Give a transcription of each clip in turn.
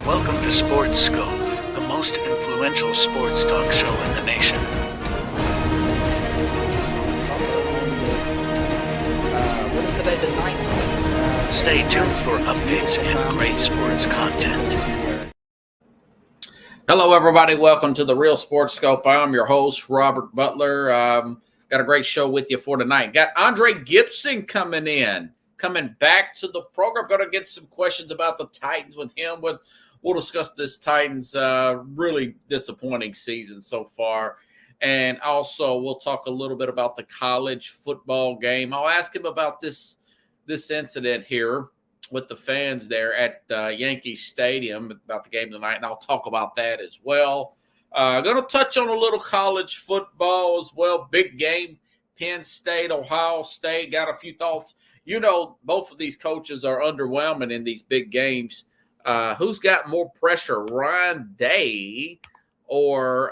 Welcome to Sports Scope, the most influential sports talk show in the nation. What is today, the 19th? Stay tuned for updates and great sports content. Hello, everybody. Welcome to the Real Sports Scope. I'm your host, Robert Butler. Got a great show with you for tonight. Got Andre Gibson coming back to the program. Going to get some questions about the Titans with him. We'll discuss this Titans really disappointing season so far. And also, we'll talk a little bit about the college football game. I'll ask him about this incident here with the fans there at Yankee Stadium about the game tonight, and I'll talk about that as well. Going to touch on a little college football as well. Big game, Penn State, Ohio State. Got a few thoughts. You know, both of these coaches are underwhelming in these big games. Who's got more pressure, Ryan Day or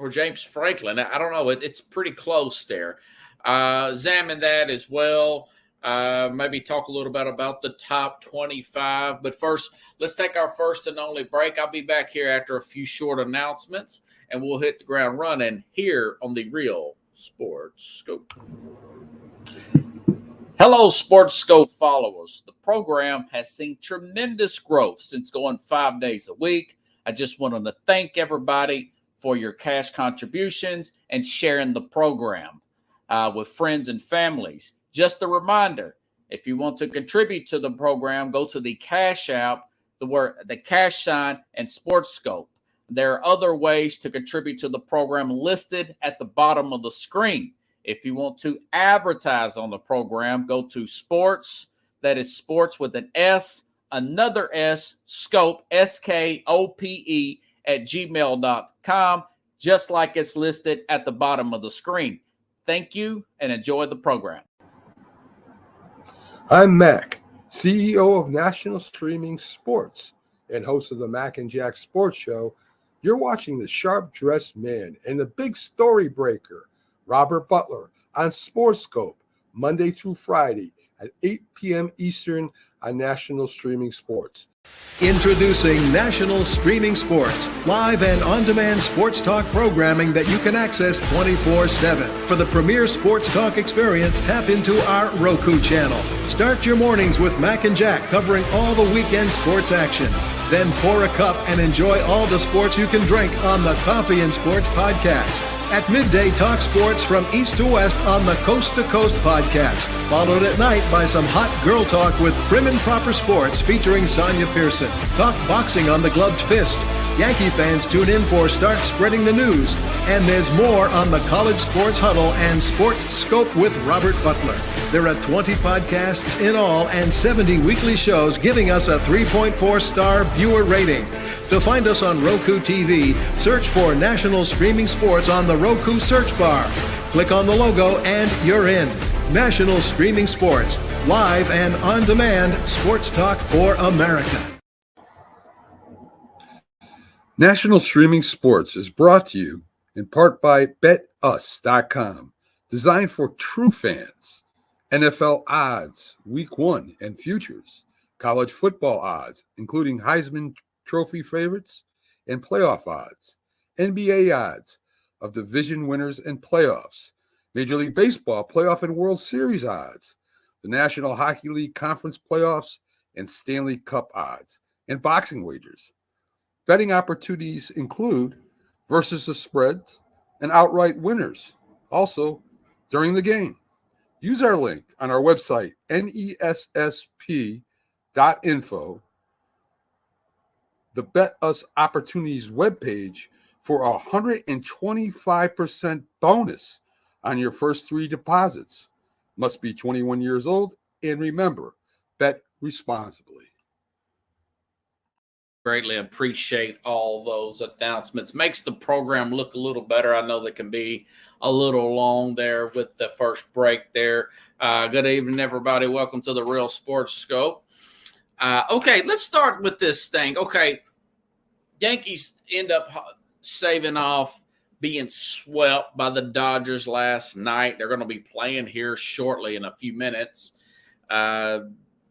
James Franklin? I don't know. It's pretty close there. Examine that as well. Maybe talk a little bit about the top 25. But first, let's take our first and only break. I'll be back here after a few short announcements, and we'll hit the ground running here on the Real Sports Scope. Hello, Sports Scope followers. The program has seen tremendous growth since going 5 days a week. I just wanted to thank everybody for your cash contributions and sharing the program with friends and families. Just a reminder, if you want to contribute to the program, go to the Cash App, the cash sign, and Sports Scope. There are other ways to contribute to the program listed at the bottom of the screen. If you want to advertise on the program, go to sports, that is sports with an S, another S, scope, SKOPE, at gmail.com, just like it's listed at the bottom of the screen. Thank you and enjoy the program. I'm Mac, CEO of National Streaming Sports and host of the Mac and Jack Sports Show. You're watching the sharp-dressed man and the big story breaker, Robert Butler, on Sports Scope, Monday through Friday at 8 p.m. Eastern on National Streaming Sports. Introducing National Streaming Sports, live and on-demand sports talk programming that you can access 24/7. For the premier sports talk experience, tap into our Roku channel. Start your mornings with Mac and Jack covering all the weekend sports action. Then pour a cup and enjoy all the sports you can drink on the Coffee and Sports podcast. At midday, talk sports from east to west on the Coast to Coast podcast. Followed at night by some hot girl talk with Prim and Proper Sports featuring Sonia Pearson. Talk boxing on the Gloved Fist. Yankee fans tune in for Start Spreading the News. And there's more on the College Sports Huddle and Sports Scope with Robert Butler. There are 20 podcasts in all and 70 weekly shows giving us a 3.4-star viewer rating. To find us on Roku TV, search for National Streaming Sports on the Roku search bar. Click on the logo and you're in. National Streaming Sports, live and on-demand sports talk for America. National Streaming Sports is brought to you in part by BetUs.com, designed for true fans. NFL odds, Week 1 and futures, college football odds, including Heisman Trophy favorites and playoff odds, NBA odds of division winners and playoffs, Major League Baseball playoff and World Series odds, the National Hockey League Conference playoffs and Stanley Cup odds, and boxing wagers. Betting opportunities include versus the spreads and outright winners, also during the game. Use our link on our website, nessp.info, the Bet Us Opportunities webpage, for a 125% bonus on your first 3 deposits. Must be 21 years old, and remember, bet responsibly. Greatly appreciate all those announcements. Makes the program look a little better. I know they can be a little long there with the first break there. Good evening, everybody. Welcome to the Real Sports Scope. Okay, let's start with this thing. Okay, Yankees end up saving off being swept by the Dodgers last night. They're going to be playing here shortly in a few minutes.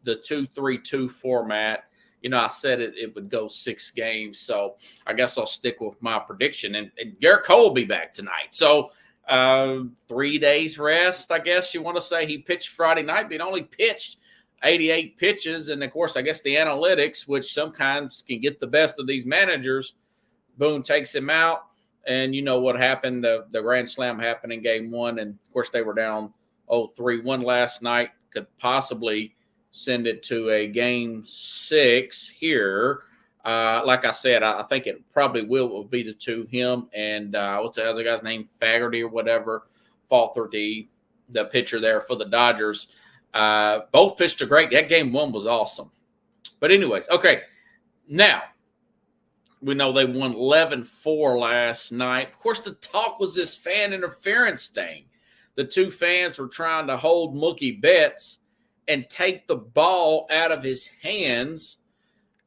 the 2-3-2 format. I said it would go 6 games, so I guess I'll stick with my prediction. And Garrett Cole will be back tonight. So 3 days rest, I guess you want to say. He pitched Friday night, but he only pitched 88 pitches. And, of course, I guess the analytics, which sometimes can get the best of these managers, Boone takes him out. And you know what happened. The Grand Slam happened in Game 1. And, of course, they were down 0-3-1 last night. Could possibly send it to a Game 6 here. Like I said, I think it probably will be the 2, him and what's the other guy's name? Faggerty or whatever. Faltherty, the pitcher there for the Dodgers. Both pitched a great. That Game 1 was awesome. But anyways, okay. Now, we know they won 11-4 last night. Of course, the talk was this fan interference thing. The 2 fans were trying to hold Mookie Betts and take the ball out of his hands.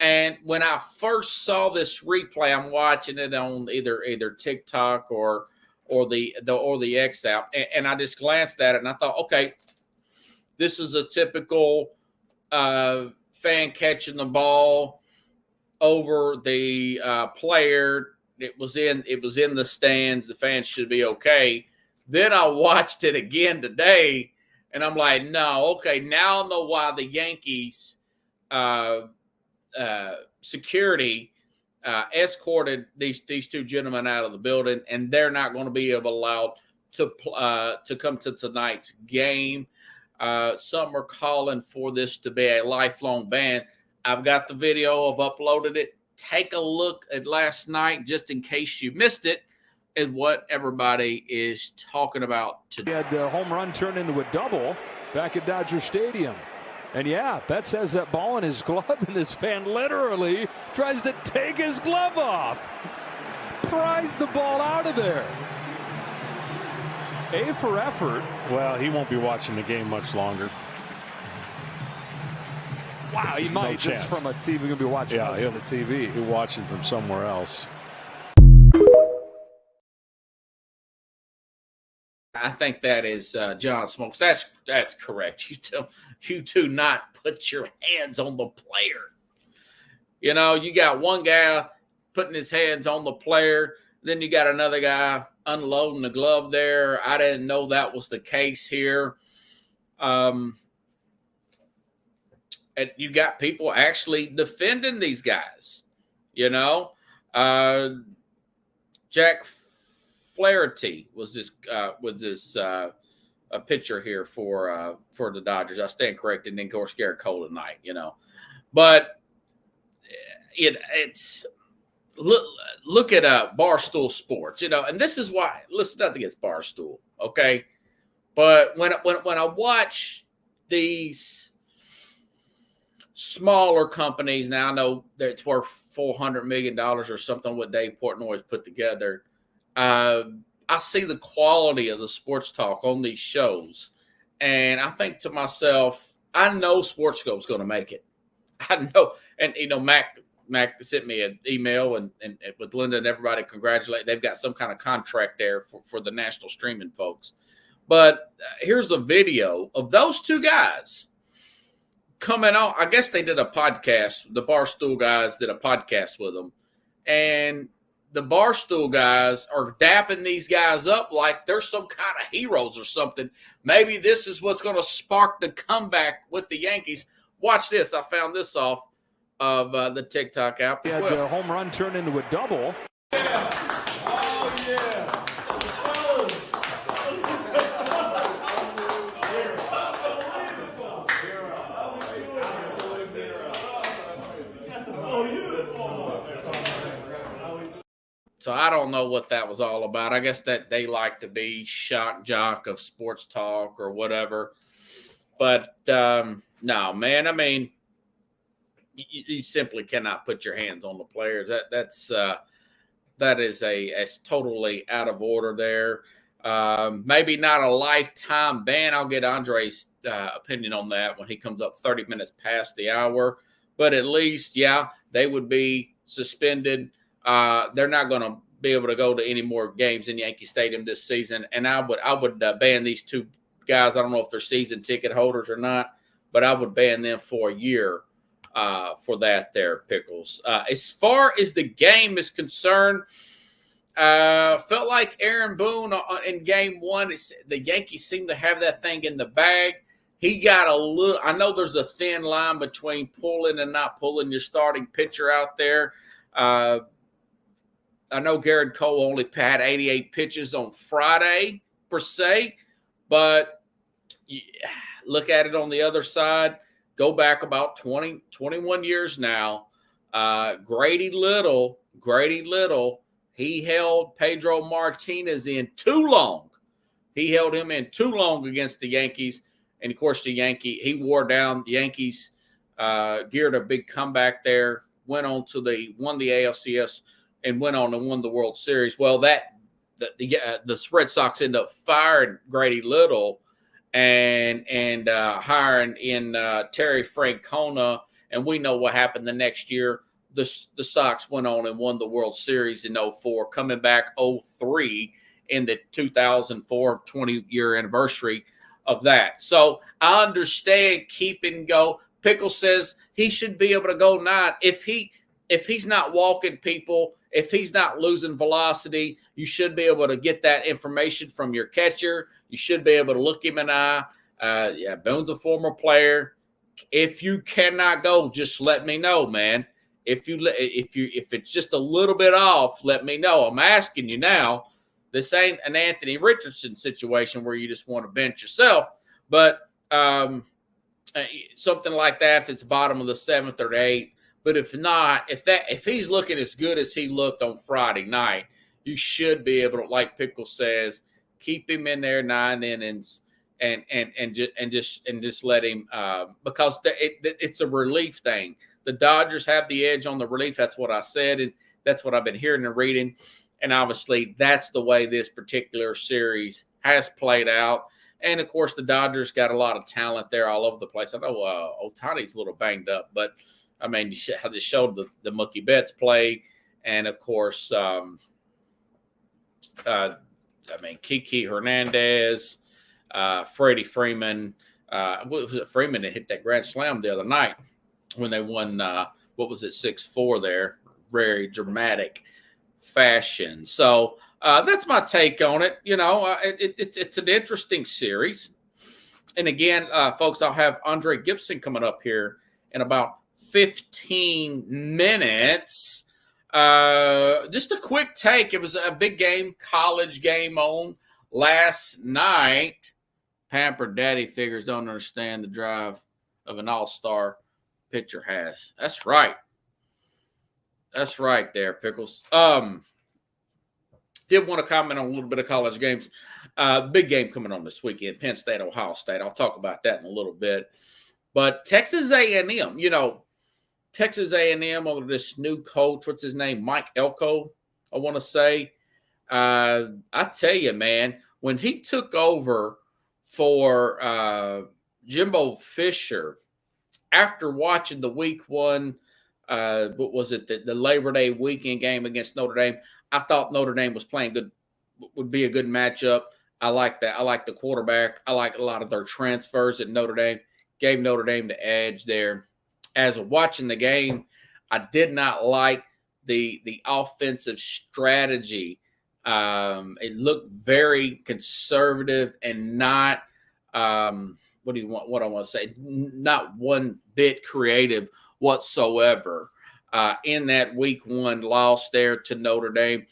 And when I first saw this replay, I'm watching it on either TikTok or the X app, and I just glanced at it and I thought, okay, this is a typical fan catching the ball over the player. It was in the stands. The fans should be okay. Then I watched it again today. And I'm like, no, okay, now I know why the Yankees security escorted these 2 gentlemen out of the building, and they're not going to be allowed to come to tonight's game. Some are calling for this to be a lifelong ban. I've got the video. I've uploaded it. Take a look at last night, just in case you missed it, and what everybody is talking about today. He had the home run turned into a double back at Dodger Stadium. And yeah, Betts has that ball in his glove, and this fan literally tries to take his glove off. Pries the ball out of there. A for effort. Well, he won't be watching the game much longer. Wow, he might just from a TV. He'll be watching us on the TV. He'll be watching from somewhere else. I think that is John Smokes. That's correct. You do not put your hands on the player. You got one guy putting his hands on the player. Then you got another guy unloading the glove there. I didn't know that was the case here. And you got people actually defending these guys. Jack Flaherty was this a pitcher here for the Dodgers. I stand corrected, and then of course Garrett Cole tonight. But it's look at Barstool Sports. And this is why. Listen, nothing against Barstool, okay? But when I watch these smaller companies, now I know that it's worth $400 million or something what Dave Portnoy's put together. I see the quality of the sports talk on these shows, and I think to myself, I know SportsScope's going to make it. I know, and Mac sent me an email and with Linda and everybody congratulate. They've got some kind of contract there for the national streaming folks. But here's a video of those 2 guys coming on. I guess they did a podcast. The Barstool guys did a podcast with them, and the Barstool guys are dapping these guys up like they're some kind of heroes or something. Maybe this is what's going to spark the comeback with the Yankees. Watch this. I found this off of the TikTok app as well. He had the home run turned into a double. Yeah. Oh, yeah. So I don't know what that was all about. I guess that they like to be shock jock of sports talk or whatever. But no, man, I mean, you simply cannot put your hands on the players. That is a totally out of order there. Maybe not a lifetime ban. I'll get Andre's opinion on that when he comes up 30 minutes past the hour. But at least, yeah, they would be suspended. They're not going to be able to go to any more games in Yankee Stadium this season. And I would ban these 2 guys. I don't know if they're season ticket holders or not, but I would ban them for a year for that there, Pickles. As far as the game is concerned, felt like Aaron Boone in game one, the Yankees seemed to have that thing in the bag. He got a little – I know there's a thin line between pulling and not pulling your starting pitcher out there. I know Garrett Cole only had 88 pitches on Friday per se, but look at it on the other side. Go back about 21 years now. Grady Little, he held Pedro Martinez in too long. He held him in too long against the Yankees. And, of course, he wore down. The Yankees geared a big comeback there, won the ALCS, and went on and won the World Series. Well, the Red Sox ended up firing Grady Little and hiring in Terry Francona, and we know what happened the next year. The Sox went on and won the World Series in 2004, coming back 2003 in the 2004 20-year anniversary of that. So I understand keep and go. Pickle says he should be able to go 9. If he's not walking people, if he's not losing velocity, you should be able to get that information from your catcher. You should be able to look him in the eye. Boone's a former player. If you cannot go, just let me know, man. If it's just a little bit off, let me know. I'm asking you now. This ain't an Anthony Richardson situation where you just want to bench yourself, but something like that if it's bottom of the 7th or the 8th. But if not, if he's looking as good as he looked on Friday night, you should be able to, like Pickle says, keep him in there 9 innings and just let him because it's a relief thing. The Dodgers have the edge on the relief. That's what I said, and that's what I've been hearing and reading. And obviously, that's the way this particular series has played out. And, of course, the Dodgers got a lot of talent there all over the place. I know Ohtani's a little banged up, but, I mean, I just showed the Mookie Betts play. And, of course, Kiki Hernandez, Freddie Freeman. What was it? Freeman that hit that grand slam the other night when they won, 6-4 there. Very dramatic fashion. So that's my take on it. It's an interesting series. And again, folks, I'll have Andre Gibson coming up here in about 15 minutes. Just a quick take. It was a big game, college game on last night. Pampered daddy figures don't understand the drive of an all-star pitcher has. That's right. That's right there, Pickles. Did want to comment on a little bit of college games. Big game coming on this weekend, Penn State, Ohio State. I'll talk about that in a little bit. But Texas A&M, Texas A&M under this new coach, what's his name, Mike Elko, I want to say. I tell you, man, when he took over for Jimbo Fisher, after watching the week one, what was it, the Labor Day weekend game against Notre Dame, I thought Notre Dame was playing good, would be a good matchup. I like that. I like the quarterback. I like a lot of their transfers at Notre Dame. Gave Notre Dame the edge there. As of watching the game, I did not like the offensive strategy. It looked very conservative and not what I want to say, not one bit creative whatsoever in that week one loss there to Notre Dame.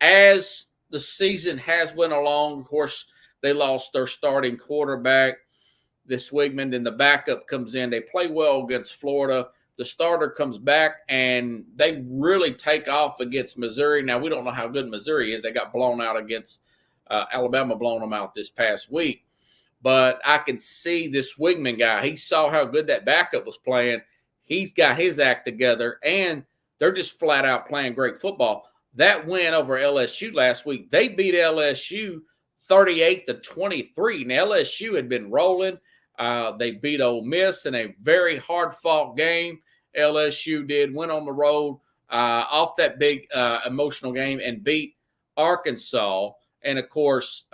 As the season has went along, of course, they lost their starting quarterback, this Wigman, then the backup comes in. They play well against Florida. The starter comes back, and they really take off against Missouri. Now, we don't know how good Missouri is. They got blown out against Alabama, blown them out this past week. But I can see this Wigman guy. He saw how good that backup was playing. He's got his act together, and they're just flat out playing great football. That win over LSU last week, they beat LSU 38-23. Now, LSU had been rolling. They beat Ole Miss in a very hard-fought game. LSU went on the road off that big emotional game and beat Arkansas. And, of course,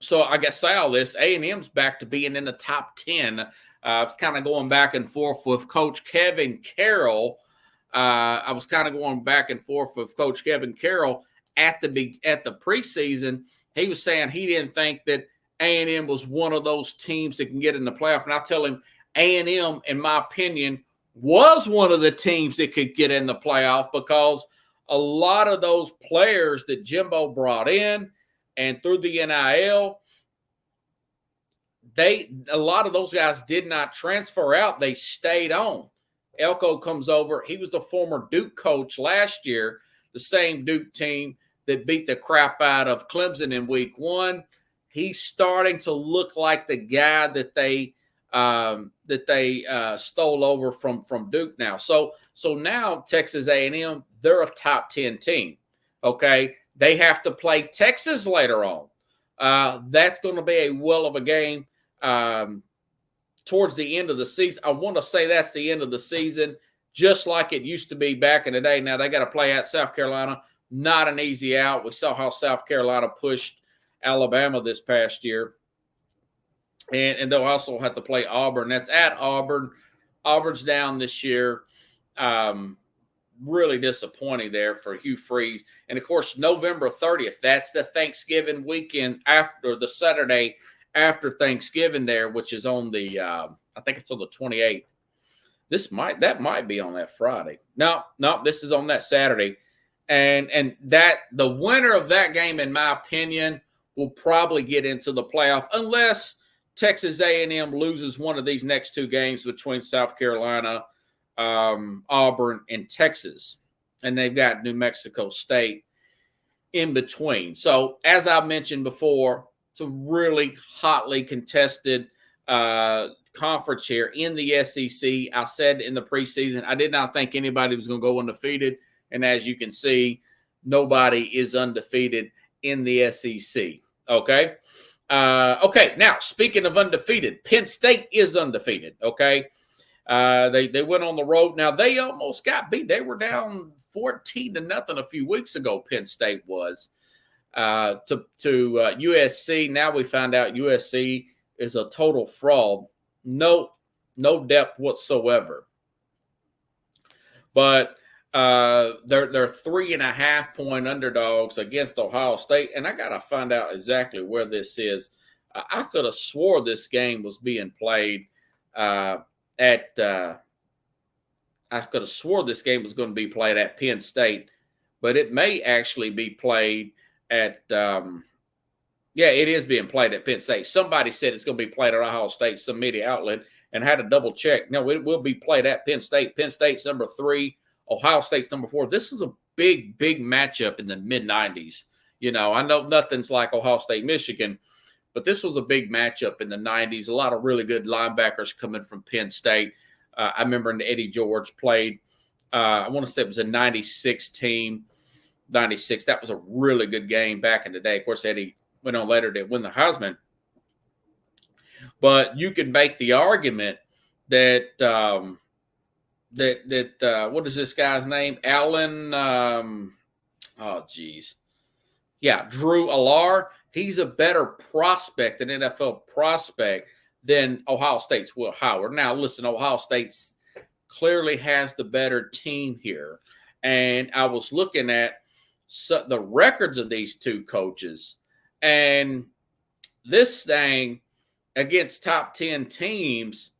So I guess say all this, A&M's back to being in the top 10. It's kind of going back and forth with Coach Kevin Carroll. I was kind of going back and forth with Coach Kevin Carroll at the preseason. He was saying he didn't think that A&M was one of those teams that can get in the playoff. And I tell him A&M, in my opinion, was one of the teams that could get in the playoff because a lot of those players that Jimbo brought in and through the NIL, a lot of those guys did not transfer out. They stayed on. Elko comes over. He was the former Duke coach last year, the same Duke team that beat the crap out of Clemson in week 1. He's starting to look like the guy that they stole over from Duke now. So now Texas A&M, they're a top 10 team. Okay, they have to play Texas later on. That's going to be a well of a game towards the end of the season. I want to say that's the end of the season, just like it used to be back in the day. Now they got to play at South Carolina. Not an easy out. We saw how South Carolina pushed Alabama this past year. And they'll also have to play Auburn. That's at Auburn. Auburn's down this year. Really disappointing there for Hugh Freeze. And, of course, November 30th, that's the Thanksgiving weekend after the Saturday after Thanksgiving there, which is on the I think it's on the 28th. That might be on that Friday. No, this is on that Saturday. And that the winner of that game, in my opinion, will probably get into the playoff unless Texas A&M loses one of these next two games between South Carolina, Auburn, and Texas. And they've got New Mexico State in between. So, as I mentioned before, it's a really hotly contested conference here in the SEC. I said in the preseason, I did not think anybody was going to go undefeated. And as you can see, nobody is undefeated in the SEC. Okay. Okay. Now, speaking of undefeated, Penn State is undefeated. Okay. They went on the road. Now, they almost got beat. They were down 14-0 a few weeks ago. Penn State was to USC. Now we found out USC is a total fraud. No depth whatsoever. But they're 3.5-point underdogs against Ohio State, and I got to find out exactly where this is. I could have swore this game was being played I could have swore this game was going to be played at Penn State, but it may actually be played at it is being played at Penn State. Somebody said it's going to be played at Ohio State, some media outlet, and had to double check. No, it will be played at Penn State. Penn State's number 3. Ohio State's number 4. This is a big matchup in the mid-90s. You know, I know nothing's like Ohio State, Michigan, but this was a big matchup in the 90s. A lot of really good linebackers coming from Penn State. I remember when Eddie George played, I want to say it was a 96 team. 96. That was a really good game back in the day. Of course, Eddie went on later to win the Heisman. But you can make the argument that what is this guy's name? Alan, Drew Allar. He's a better prospect, an NFL prospect, than Ohio State's Will Howard. Now, listen, Ohio State clearly has the better team here. And I was looking at the records of these two coaches, and this thing against top 10 teams,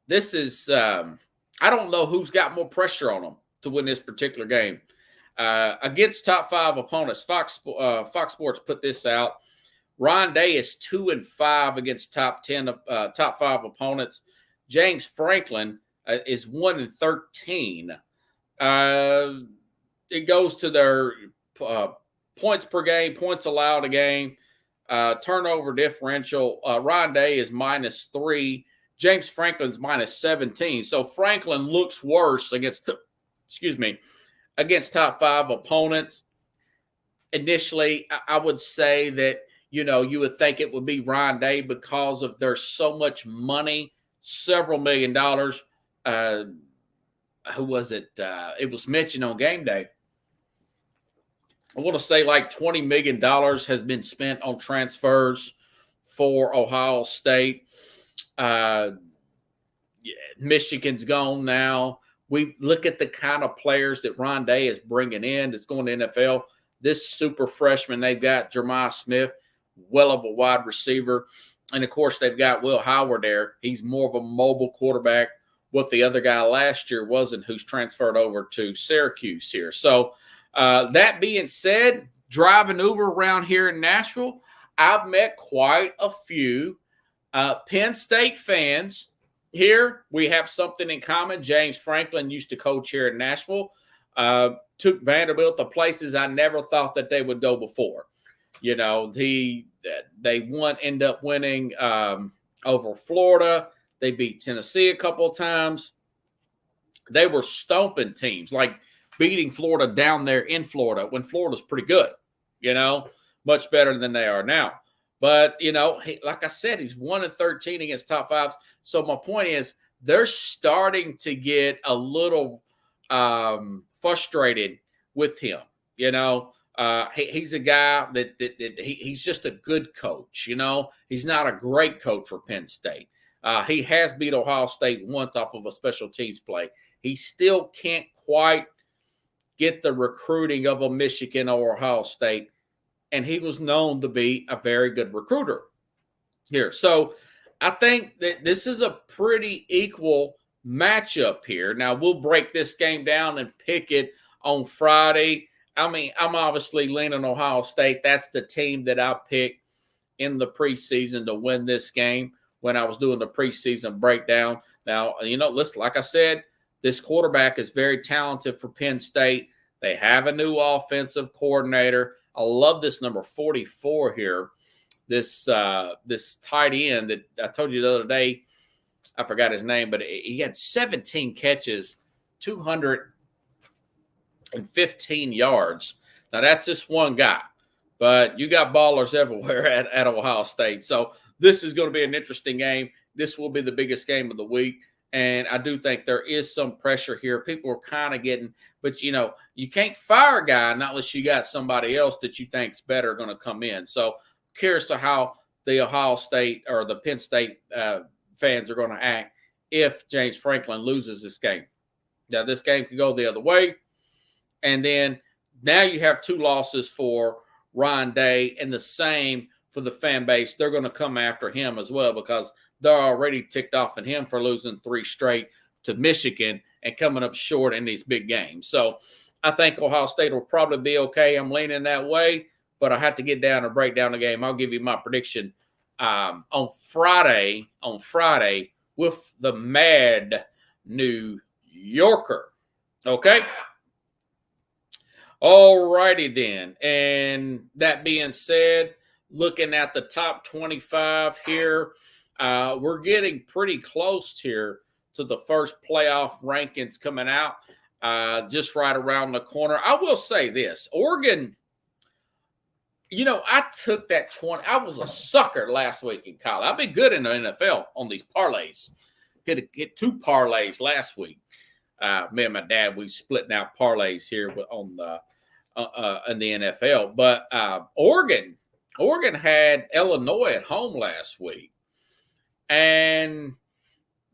this is I don't know who's got more pressure on them to win this particular game. Against top 5 opponents, Fox Sports put this out. Ryan Day is 2-5 against top 5 opponents. James Franklin is 1-13. It goes to their points per game, points allowed a game, turnover differential. Ryan Day is -3. James Franklin's -17. So Franklin looks worse against top 5 opponents. Initially, I would say that, you would think it would be Ryan Day because of there's so much money, several $1 million. Who was it? It was mentioned on game day. I want to say like $20 million has been spent on transfers for Ohio State. Michigan's gone now. We look at the kind of players that Ron Day is bringing in that's going to NFL. This super freshman they've got, Jeremiah Smith, well of a wide receiver. And, of course, they've got Will Howard there. He's more of a mobile quarterback. What the other guy last year wasn't, who's transferred over to Syracuse here. So, that being said, driving over around here in Nashville, I've met quite a few Penn State fans. Here we have something in common. James Franklin used to coach here in Nashville, took Vanderbilt to places I never thought that they would go before. You know, they end up winning over Florida. They beat Tennessee a couple of times. They were stomping teams, like beating Florida down there in Florida when Florida's pretty good, you know, much better than they are now. But, you know, like I said, he's 1-13 against top fives. So my point is they're starting to get a little frustrated with him. You know, he's a guy that he's just a good coach. You know, he's not a great coach for Penn State. He has beat Ohio State once off of a special teams play. He still can't quite get the recruiting of a Michigan or Ohio State. And he was known to be a very good recruiter here. So I think that this is a pretty equal matchup here. Now, we'll break this game down and pick it on Friday. I mean, I'm obviously leaning Ohio State. That's the team that I picked in the preseason to win this game when I was doing the preseason breakdown. Now, you know, listen, like I said, this quarterback is very talented for Penn State. They have a new offensive coordinator. I love this number 44 here. This tight end that I told you the other day, I forgot his name, but he had 17 catches, 215 yards. Now, that's just one guy, but you got ballers everywhere at Ohio State. So this is going to be an interesting game. This will be the biggest game of the week. And I do think there is some pressure here. People are kind of getting, but, you know, you can't fire a guy not unless you got somebody else that you think's better going to come in. So curious to how the Ohio State or the Penn State fans are going to act if James Franklin loses this game. Now, this game could go the other way. And then now you have 2 losses for Ron Day, and the same for the fan base. They're going to come after him as well because they're already ticked off at him for losing 3 straight to Michigan and coming up short in these big games. So I think Ohio State will probably be okay. I'm leaning that way, but I have to get down and break down the game. I'll give you my prediction on Friday with the Mad New Yorker. Okay? All righty then. And that being said, looking at the top 25 here, we're getting pretty close here to the first playoff rankings coming out, just right around the corner. I will say this, Oregon, you know, I took that 20. I was a sucker last week in college. I've been good in the NFL on these parlays. Hit 2 parlays last week. Me and my dad, we splitting out parlays here on the in the NFL. But Oregon had Illinois at home last week. And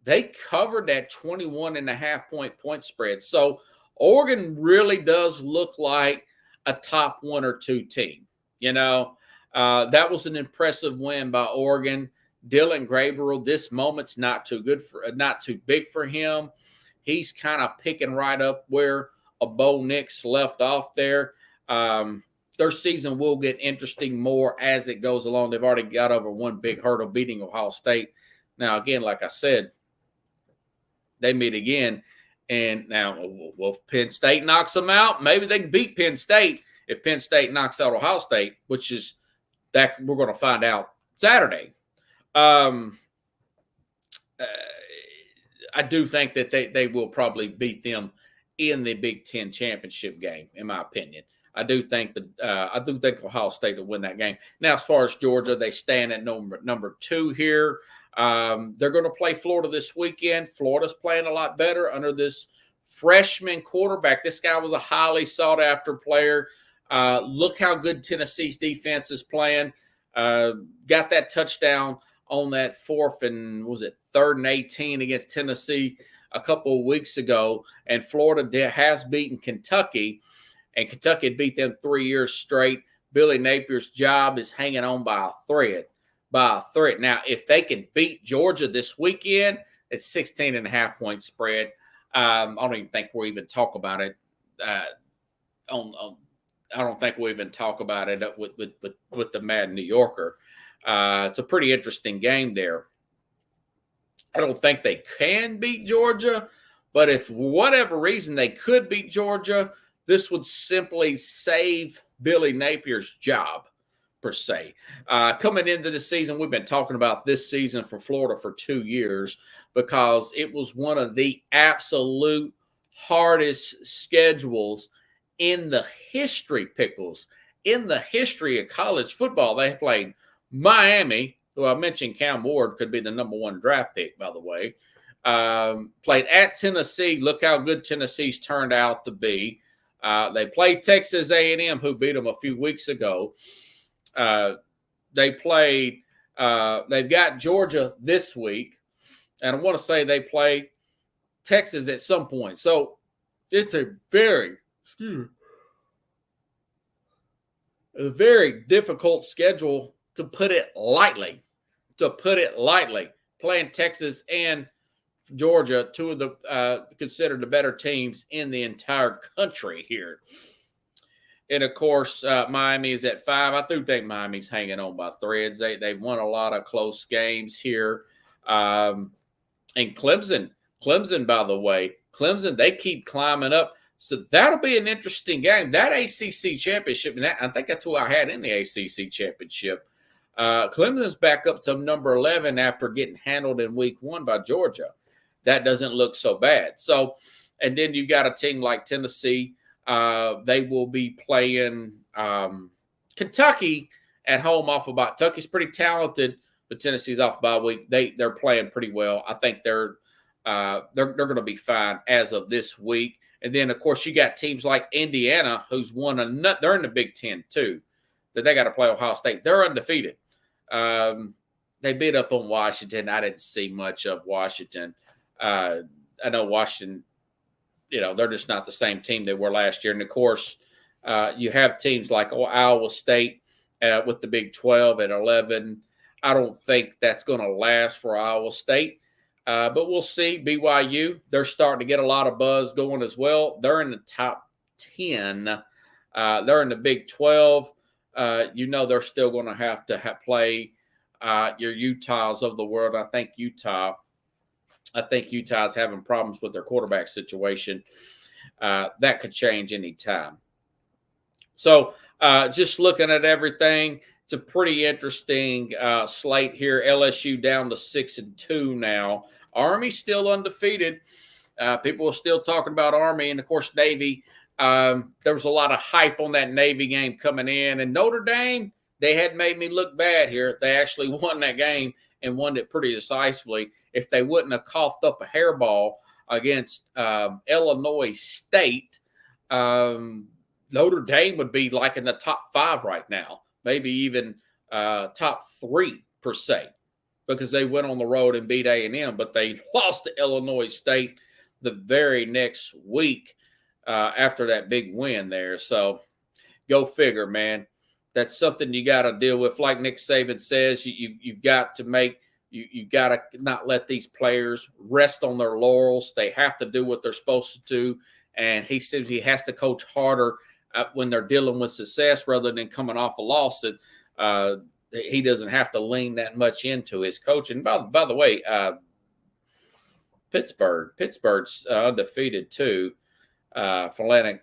they covered that 21.5 point spread. So Oregon really does look like a top 1 or 2 team. You know, that was an impressive win by Oregon. Dylan Gabriel, this moment's not too big for him. He's kind of picking right up where a Bo Nix left off there. Their season will get interesting more as it goes along. They've already got over one big hurdle, beating Ohio State. Now, again, like I said, they meet again. And now, well, if Penn State knocks them out, maybe they can beat Penn State if Penn State knocks out Ohio State, which is that we're going to find out Saturday. I do think that they will probably beat them in the Big Ten championship game, in my opinion. I do think Ohio State will win that game. Now, as far as Georgia, they stand at number 2 here. They're going to play Florida this weekend. Florida's playing a lot better under this freshman quarterback. This guy was a highly sought-after player. Look how good Tennessee's defense is playing. Got that touchdown on that third and 18 against Tennessee a couple of weeks ago. And Florida has beaten Kentucky, and Kentucky had beat them 3 years straight. Billy Napier's job is hanging on by a thread. Now, if they can beat Georgia this weekend, it's 16.5-point spread. I don't even think we'll even talk about it. I don't think we'll even talk about it with the Mad New Yorker. It's a pretty interesting game there. I don't think they can beat Georgia, but if for whatever reason they could beat Georgia, this would simply save Billy Napier's job, per se. Coming into the season, we've been talking about this season for Florida for 2 years because it was one of the absolute hardest schedules in the history, Pickles, in the history of college football. They played Miami, who I mentioned Cam Ward could be the number 1 draft pick, by the way. Played at Tennessee. Look how good Tennessee's turned out to be. They played Texas A&M, who beat them a few weeks ago. They've got Georgia this week, and I want to say they play Texas at some point. So it's a very difficult schedule, to put it lightly. Playing Texas and Georgia, two of the considered the better teams in the entire country here. And, of course, Miami is at 5. I do think Miami's hanging on by threads. They've won a lot of close games here. And Clemson, by the way, they keep climbing up. So that'll be an interesting game. That ACC championship, and I think that's who I had in the ACC championship. Clemson's back up to number 11 after getting handled in week 1 by Georgia. That doesn't look so bad. So, and then you got a team like Tennessee. They will be playing Kentucky at home off of bye. Kentucky's pretty talented, but Tennessee's off by a week. They're playing pretty well. I think they're going to be fine as of this week. And then, of course, you got teams like Indiana, who's won they're in the Big Ten too. That they got to play Ohio State. They're undefeated. They beat up on Washington. I didn't see much of Washington. I know Washington, they're just not the same team they were last year. And, of course, you have teams like Iowa State with the Big 12 at 11. I don't think that's going to last for Iowa State. But we'll see. BYU, they're starting to get a lot of buzz going as well. They're in the top 10. They're in the Big 12. They're still going to have to play your Utahs of the world. I think Utah's having problems with their quarterback situation. That could change any time. So just looking at everything, it's a pretty interesting slate here. LSU down to 6-2 now. Army's still undefeated. People are still talking about Army, and of course Navy. There was a lot of hype on that Navy game coming in, and Notre Dame, they had made me look bad here. They actually won that game and won it pretty decisively. If they wouldn't have coughed up a hairball against Illinois State, Notre Dame would be like in the top 5 right now, maybe even top 3 per se, because they went on the road and beat A&M, but they lost to Illinois State the very next week after that big win there. So go figure, man. That's something you got to deal with. Like Nick Saban says, you've got to you've got to not let these players rest on their laurels. They have to do what they're supposed to do. And he says he has to coach harder when they're dealing with success rather than coming off a loss. That he doesn't have to lean that much into his coaching. By the way, Pittsburgh's undefeated too. Atlantic.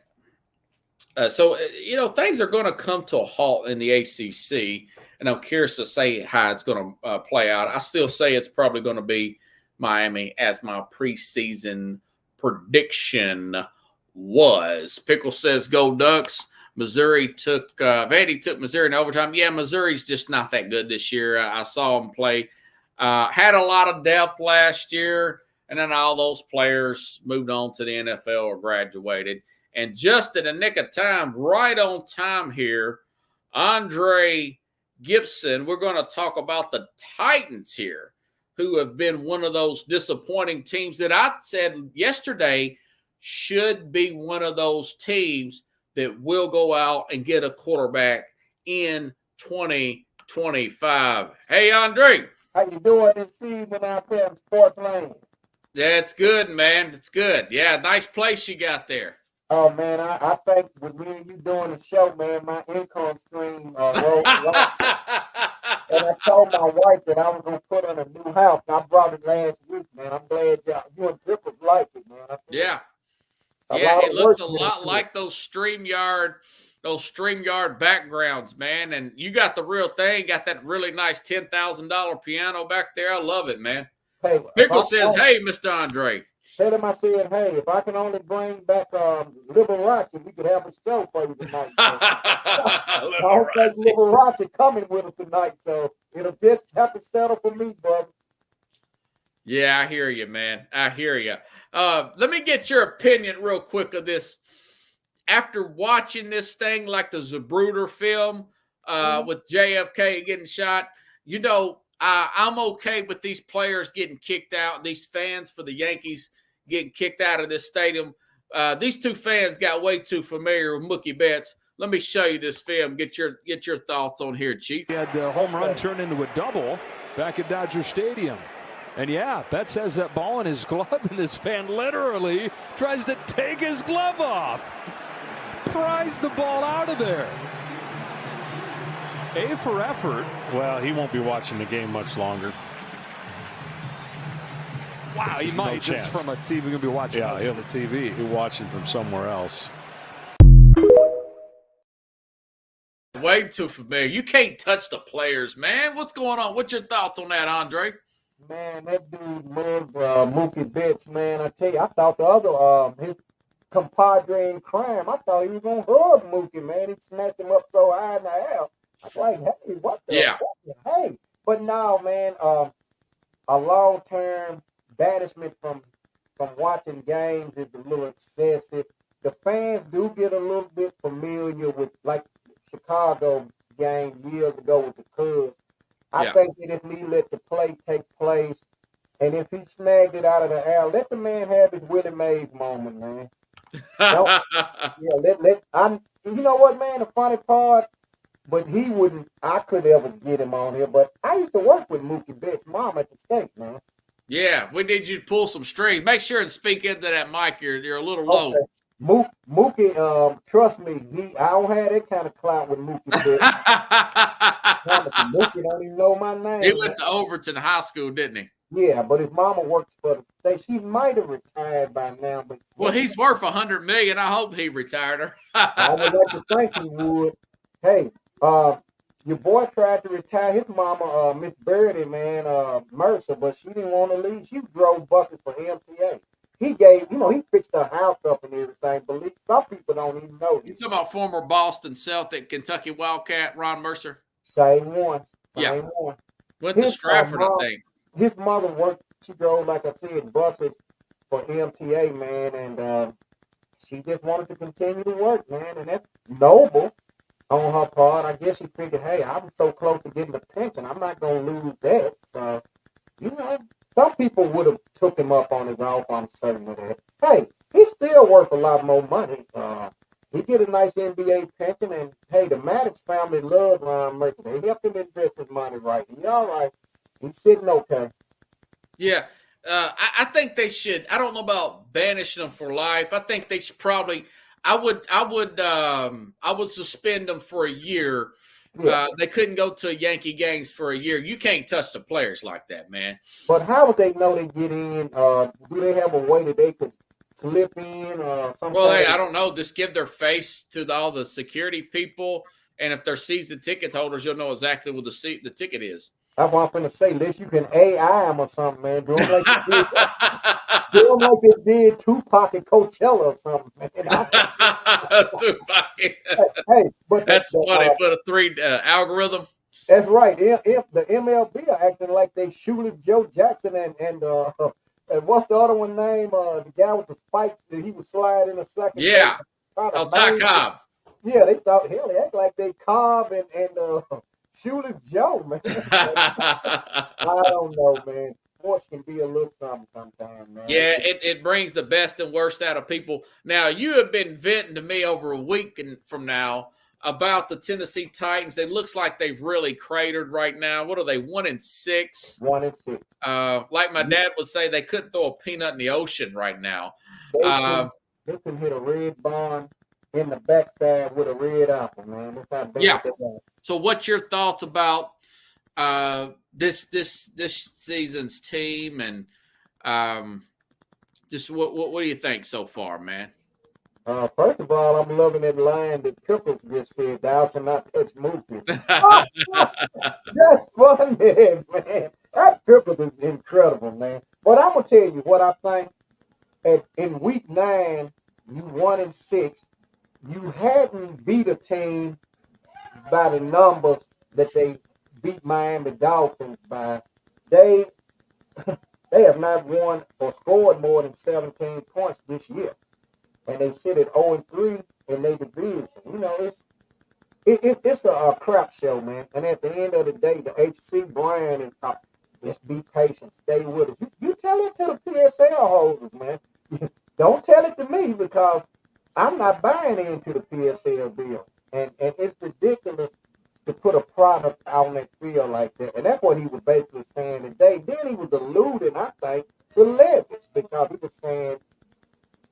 So things are going to come to a halt in the ACC, and I'm curious to say how it's going to play out. I still say it's probably going to be Miami, as my preseason prediction was. Pickle says, "Go Ducks." Missouri Vandy took Missouri in overtime. Yeah, Missouri's just not that good this year. I saw them play. Had a lot of depth last year, and then all those players moved on to the NFL or graduated. And just in the nick of time, right on time here, Andre Gibson, we're going to talk about the Titans here, who have been one of those disappointing teams that I said yesterday should be one of those teams that will go out and get a quarterback in 2025. Hey, Andre. How you doing this evening out there in Sports Lane? Yeah, it's good, man. It's good. Yeah, nice place you got there. Oh, man, I think with me and you doing the show, man, my income stream rose a lot. And I told my wife that I was going to put in a new house. And I brought it last week, man. I'm glad you and Drippers like it, man. Yeah. Yeah, it looks a lot like those StreamYard backgrounds, man. And you got the real thing. Got that really nice $10,000 piano back there. I love it, man. Hey, Pickle says, hey, Mr. Andre. Tell him I said, hey, if I can only bring back Liberace, we could have a show for you tonight. I don't think Liberace coming with us tonight, so it'll just have to settle for me, brother. Yeah, I hear you, man. I hear you. Let me get your opinion real quick of this. After watching this thing like the Zapruder film with JFK getting shot, you know, I'm okay with these players getting kicked out, these fans for the Yankees getting kicked out of this stadium. These two fans got way too familiar with Mookie Betts. Let me show you this film. Get your thoughts on here, Chief. He had the home run turned into a double back at Dodger Stadium. And yeah, Betts has that ball in his glove, and this fan literally tries to take his glove off. Pries the ball out of there. A for effort. Well, he won't be watching the game much longer. Wow, he might just from a TV. We're going to be watching this on the TV. He'll be watching from somewhere else. Way too familiar. You can't touch the players, man. What's going on? What's your thoughts on that, Andre? Man, that dude loved Mookie Betts, man. I tell you, I thought the other, his compadre in crime, I thought he was going to hug Mookie, man. He snatched him up so high in the air. I was like, hey, what the yeah. Hey. But now, man, a long-term banishment from watching games is a little excessive. The fans do get a little bit familiar with, like, Chicago game years ago with the Cubs. I think that if we let the play take place, and if he snagged it out of the air, let the man have his Willie Mays moment, man. You know what, man? The funny part, but he wouldn't. I could ever get him on here, but I used to work with Mookie Betts' mom at the state, man. Yeah, we need you to pull some strings. Make sure and speak into that mic. You're a little low. Okay. Mookie, trust me, I don't have that kind of clout with Mookie Betts. Mookie don't even know my name. He went to Overton High School, didn't he? Yeah, but his mama works for the state. She might have retired by now, but well, he's worth $100 million. I hope he retired her. I would like to think he would. Hey, your boy tried to retire his mama, Miss Birdie, man, Mercer, but she didn't want to leave. She drove buses for MTA. He gave, he fixed her house up and everything, but some people don't even know. You talking about former Boston Celtic, Kentucky Wildcat, Ron Mercer? Same one. Went to Stratford, I think. His mother worked, she drove, like I said, buses for MTA, man, and she just wanted to continue to work, man, and that's noble on her part. I guess she figured, hey, I'm so close to getting the pension, I'm not going to lose that. So, some people would have took him up on his offer, I'm certain of that. Hey, he's still worth a lot more money. He get a nice NBA pension, and hey, the Maddox family love Ron Mercer. They helped him invest his money right. He's all right. He's sitting okay. Yeah, I think they should. I don't know about banishing them for life. I think they should probably. I would suspend them for a year. Yeah. They couldn't go to Yankee games for a year. You can't touch the players like that, man. But how would they know they get in? Do they have a way that they could slip in or something? Well, I don't know. Just give their face to all the security people, and if they're season ticket holders, you'll know exactly what the ticket is. That's what I'm going to say. Unless you can AI them or something, man. Do them like they did Tupac at Coachella or something, man. Tupac. Hey, but that's funny for the 3 algorithm. That's right. If the MLB are acting like they shooters Joe Jackson and what's the other one name? The guy with the spikes that he would slide in a second. Yeah. try to Ty bang. Cobb. Yeah, they thought, hell, they act like they Cobb and Shoeless Joe, man. I don't know, man. Sports can be a little something sometimes, man. Yeah, it brings the best and worst out of people. Now, you have been venting to me over a week from now about the Tennessee Titans. It looks like they've really cratered right now. What are they, 1-6? 1-6. Like my dad would say, they couldn't throw a peanut in the ocean right now. They can hit a red barn in the backside with a red apple, man. That's how bad Yeah. they are. So what's your thoughts about this season's team, and just what do you think so far, man? First of all, I'm loving that line that Pickles just said, "Thou shalt not touch Mookie." That's funny, man. That Pickles is incredible, man. But I'm gonna tell you what I think. In week 9, you 1-6. You hadn't beat a team by the numbers that they beat Miami Dolphins by. They have not won or scored more than 17 points this year. And they sit at 0-3 in their division. You know, it's a crap show, man. And at the end of the day, the HC brand is just be patient, stay with it. You tell it to the PSL holders, man. Don't tell it to me, because I'm not buying into the PSL deal. And it's ridiculous to put a product out on that field like that. And that's what he was basically saying today. Then he was alluding, I think, to leverage, because he was saying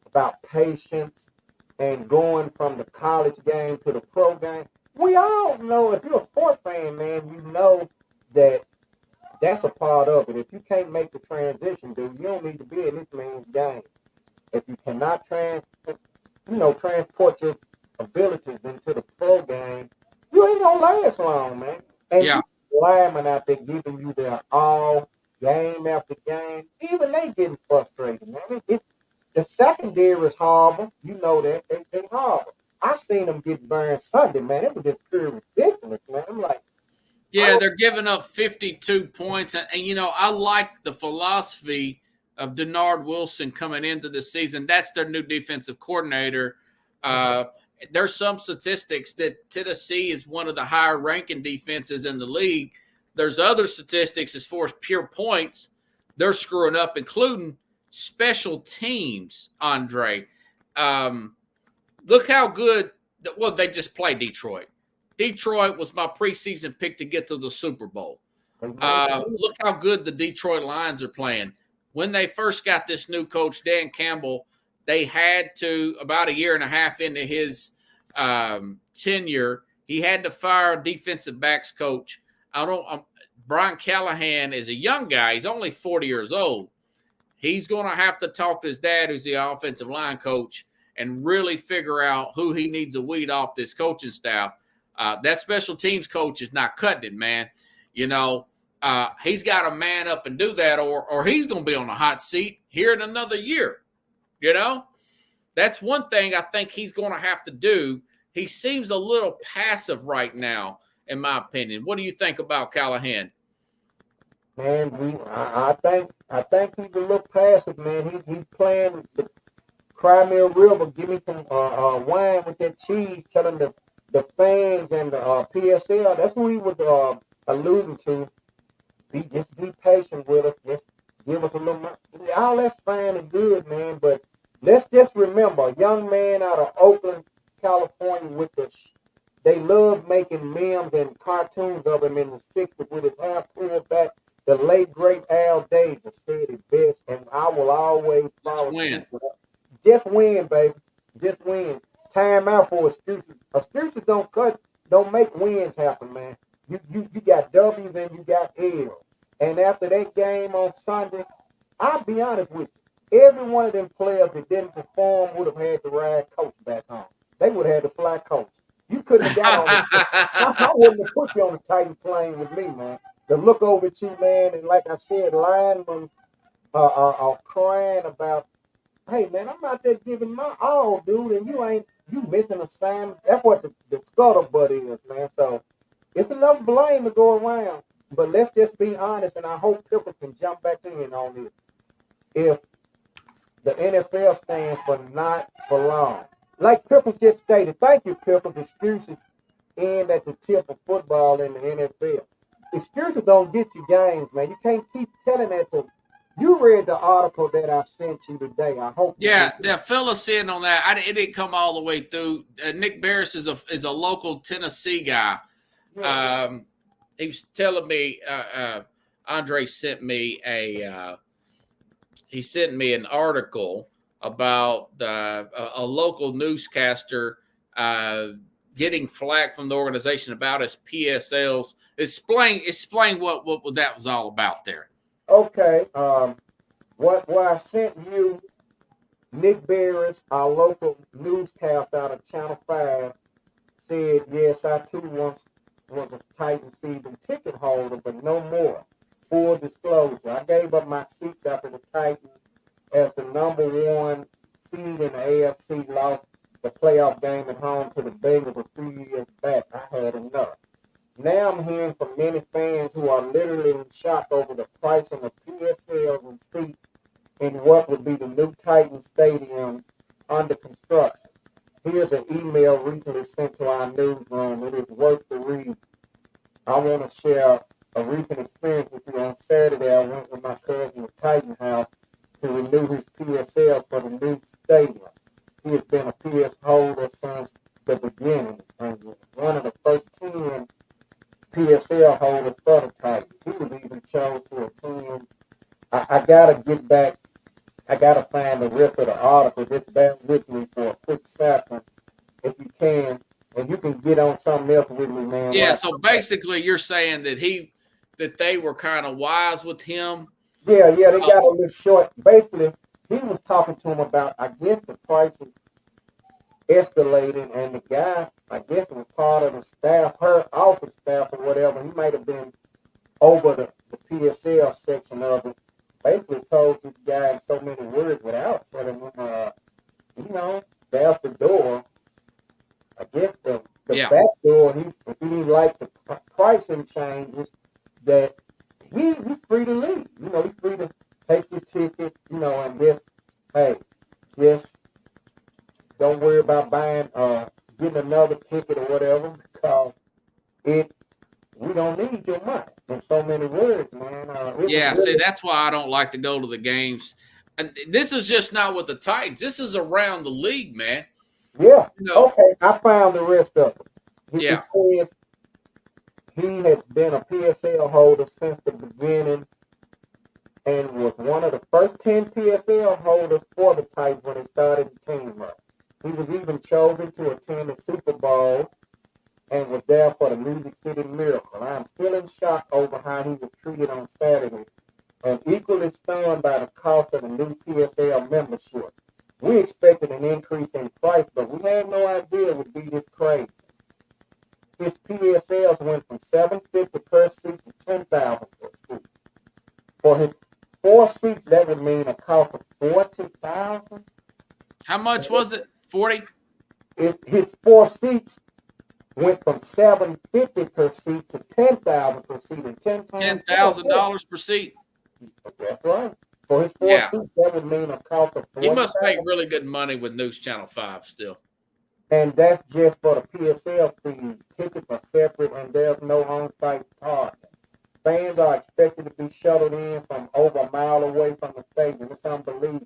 about patience and going from the college game to the pro game. We all know, if you're a sports fan, man, you know that that's a part of it. If you can't make the transition, dude, you don't need to be in this man's game. If you cannot transport your abilities into the pro game, you ain't gonna last long, man. And Yeah. linemen out there giving you their all, game after game, even they getting frustrated, man. The secondary is horrible. You know that. They horrible. I seen them get burned Sunday, man. It was just pure ridiculous, man. I'm like, Yeah, they're giving up 52 points. And I like the philosophy of Denard Wilson coming into the season. That's their new defensive coordinator. There's some statistics that Tennessee is one of the higher ranking defenses in the league. There's other statistics as far as pure points they're screwing up, including special teams, Andre. Look how good – well, they just played Detroit. Detroit was my preseason pick to get to the Super Bowl. Look how good the Detroit Lions are playing. When they first got this new coach, Dan Campbell, they had to, about a year and a half into his tenure, he had to fire a defensive backs coach. Brian Callahan is a young guy. He's only 40 years old. He's going to have to talk to his dad, who's the offensive line coach, and really figure out who he needs to weed off this coaching staff. That special teams coach is not cutting it, man. He's got to man up and do that, or he's going to be on the hot seat here in another year. That's one thing I think he's going to have to do. He seems a little passive right now, in my opinion. What do you think about Callahan? Man, I think he's a little passive, man. He's playing the Crimea River. Give me some wine with that cheese, telling the fans and the PSL. That's what he was alluding to. Just be patient with us. Just give us a little money. All that's fine and good, man. But let's just remember, a young man out of Oakland, California, they love making memes and cartoons of him in the 60s with his hair pulled back. The late, great Al Davis said it best, and I will always follow. Just win, baby. Just win. Time out for excuses. Excuses don't make wins happen, man. You got W's and you got L's. And after that game on Sunday, I'll be honest with you, every one of them players that didn't perform would have had to ride coach back home. They would have had to fly coach. You couldn't have got on I wouldn't have put you on the Titan plane with me, man. To look over at you, man, and like I said, linemen are crying about, hey, man, I'm out there giving my all, dude, and you missing assignment. That's what the scuttlebutt is, man. So it's enough blame to go around. But let's just be honest, and I hope people can jump back in on this. If the NFL stands for not for long, like Pippins just stated, thank you, Pippins, excuses end at the tip of football in the NFL. Excuses don't get you games, man. You can't keep telling that to. You read the article that I sent you today. I hope. Yeah, fill us in on that. It didn't come all the way through. Nick Barris is a local Tennessee guy. Yeah. He was telling me. Andre sent me an article about a local newscaster getting flack from the organization about his PSLs. Explain what that was all about there. Okay. What I sent you, Nick Barris, our local newscaster out of Channel 5, said, yes, I too once was a Titan season ticket holder, but no more. Full disclosure, I gave up my seats after the Titans as the number one seed in the AFC lost the playoff game at home to the Bengals a few years back. I had enough. Now I'm hearing from many fans who are literally in shock over the pricing of PSLs and seats in what would be the new Titan Stadium under construction. Here's an email recently sent to our newsroom. It is worth the read. I want to share a recent experience with you. On Saturday, I went with my cousin to Titan House to renew his PSL for the new stadium. He has been a PS holder since the beginning and was one of the first 10 PSL holders for the Titans. He was even chosen to attend. I got to get back. I got to find the rest of the article. Just bear with me for a quick second, if you can. And you can get on something else with me, man. Yeah, so basically you're saying that they were kind of wise with him. Yeah, they got a little short. Basically, he was talking to him about, I guess, the prices escalating, and the guy, I guess it was part of the staff, her office staff or whatever, he might have been over the PSL section of it, basically told this guy in so many words without telling him, there's the door. I guess the back door, if he didn't like the pricing changes, that he's free to leave. He's free to take your ticket, and just don't worry about buying, getting another ticket or whatever, because we don't need your money. In so many words, man. See, that's why I don't like to go to the games. And this is just not with the Titans. This is around the league, man. Yeah. Okay, I found the rest of it. It says he has been a PSL holder since the beginning and was one of the first 10 PSL holders for the Titans when they started the team up. He was even chosen to attend the Super Bowl and was there for the Music City Miracle. I am still in shock over how he was treated on Saturday and equally stunned by the cost of the new PSL membership. We expected an increase in price, but we had no idea it would be this crazy. His PSLs went from $750 per seat to $10,000 per seat. For his 4 seats, that would mean a cost of $40,000. How much was it? 40? His 4 seats went from $750 per seat to $10,000 per seat, and $10,000 per seat. That's right. For his 4 seats, that would mean a cost of $40,000. He must make really good money with News Channel 5 still. And that's just for the PSL fees. Tickets are separate, and there's no on-site parking. Fans are expected to be shuttled in from over a mile away from the stadium. It's unbelievable.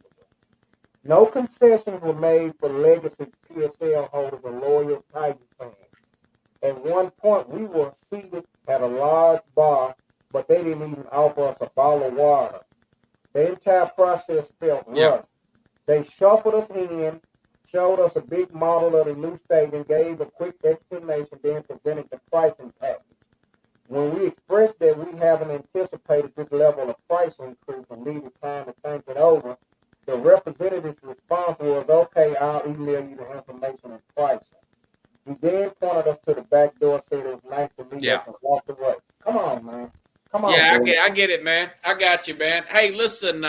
No concessions were made for legacy PSL holders or loyal Titan fans. At one point, we were seated at a large bar, but they didn't even offer us a bottle of water. The entire process felt rushed. They shuffled us in, showed us a big model of the new stadium, gave a quick explanation, then presented the pricing package. When we expressed that we haven't anticipated this level of price increase and needed time to think it over, the representative's response was, okay, I'll email you the information and pricing. He then pointed us to the back door, said it was nice to meet us, and walked away. Come on, man. Come on. Yeah, I get it, man. I got you, man. Hey, listen,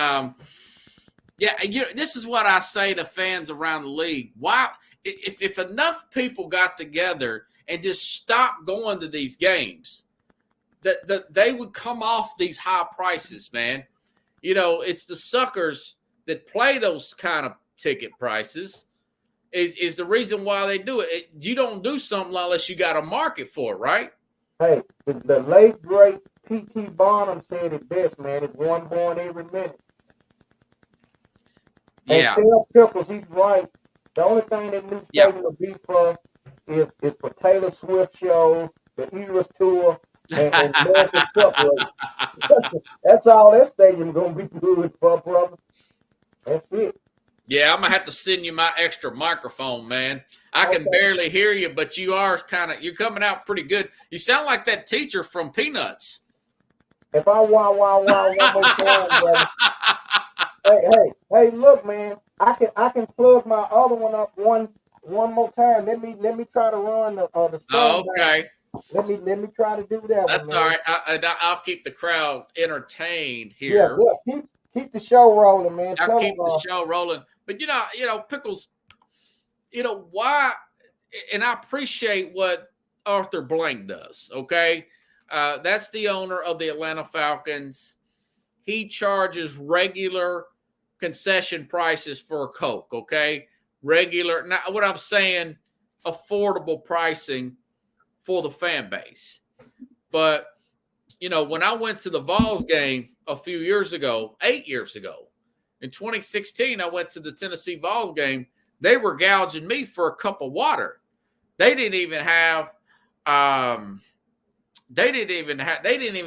this is what I say to fans around the league. Why, if enough people got together and just stopped going to these games, that they would come off these high prices, man. It's the suckers that play those kind of ticket prices is the reason why they do it. You don't do something unless you got a market for it, right? Hey, the late great P.T. Barnum said it best, man. It's one born every minute. Yeah. And tell Pickles he's right. The only thing that new stadium will be for is for Taylor Swift shows, the Eras tour, and American Cup race. That's all that stadium gonna be good for, brother. That's it. Yeah, I'm gonna have to send you my extra microphone, man. I can barely hear you, but you're coming out pretty good. You sound like that teacher from Peanuts. If I wow one more time, brother. Hey, look, man. I can plug my other one up one more time. Let me try to run the Oh, okay. Let me try to do that. That's one, all right. I'll keep the crowd entertained here. Yeah, keep the show rolling, man. I'll keep the show rolling. But Pickles, why? And I appreciate what Arthur Blank does. Okay, that's the owner of the Atlanta Falcons. He charges regular concession prices for a Coke. Okay, regular. Now, what I'm saying, affordable pricing for the fan base. But when I went to the Vols game a few years ago, 8 years ago, in 2016, I went to the Tennessee Vols game. They were gouging me for a cup of water. They didn't even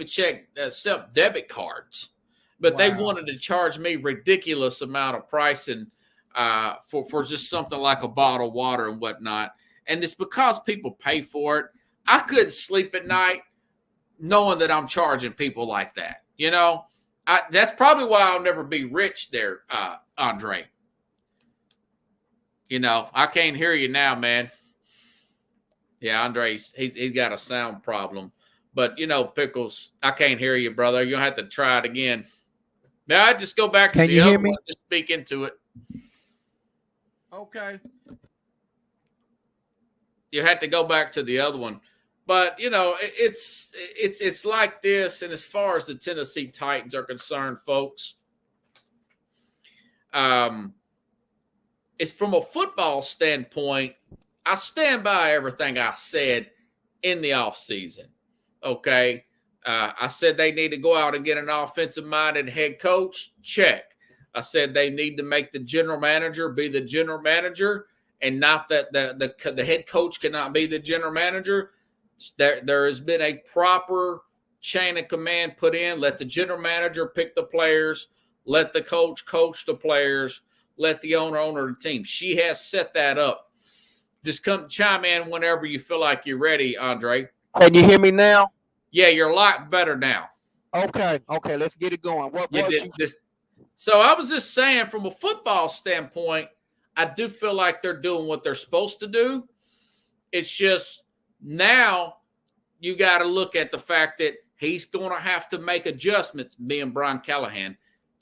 check accept debit cards, but they wanted to charge me ridiculous amount of pricing for just something like a bottle of water and whatnot. And it's because people pay for it. I couldn't sleep at night knowing that I'm charging people like that. That's probably why I'll never be rich there, Andre. I can't hear you now, man. Yeah, Andre, he's got a sound problem. But, Pickles, I can't hear you, brother. You'll have to try it again. May I just go back to the other one? Just speak into it. Okay. You had to go back to the other one. But, it's like this. And as far as the Tennessee Titans are concerned, folks, it's from a football standpoint, I stand by everything I said in the offseason. Okay. I said they need to go out and get an offensive-minded head coach. Check. I said they need to make the general manager be the general manager and not that the head coach cannot be the general manager. There has been a proper chain of command put in. Let the general manager pick the players. Let the coach the players. Let the owner the team. She has set that up. Just come chime in whenever you feel like you're ready, Andre. Can you hear me now? Yeah, you're a lot better now. Okay, let's get it going. So I was just saying, from a football standpoint, I do feel like they're doing what they're supposed to do. It's just now you got to look at the fact that he's going to have to make adjustments, being Brian Callahan.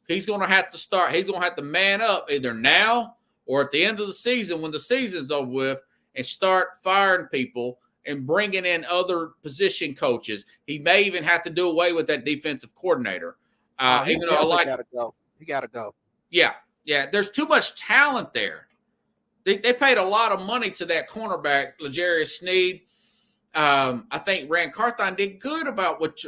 He's going to have to start. He's going to have to man up either now or at the end of the season when the season's over with and start firing people and bringing in other position coaches. He may even have to do away with that defensive coordinator. Even though I like he got to go. Yeah. There's too much talent there. They paid a lot of money to that cornerback, L'Jarius Sneed. I think Rand Carthon did good about what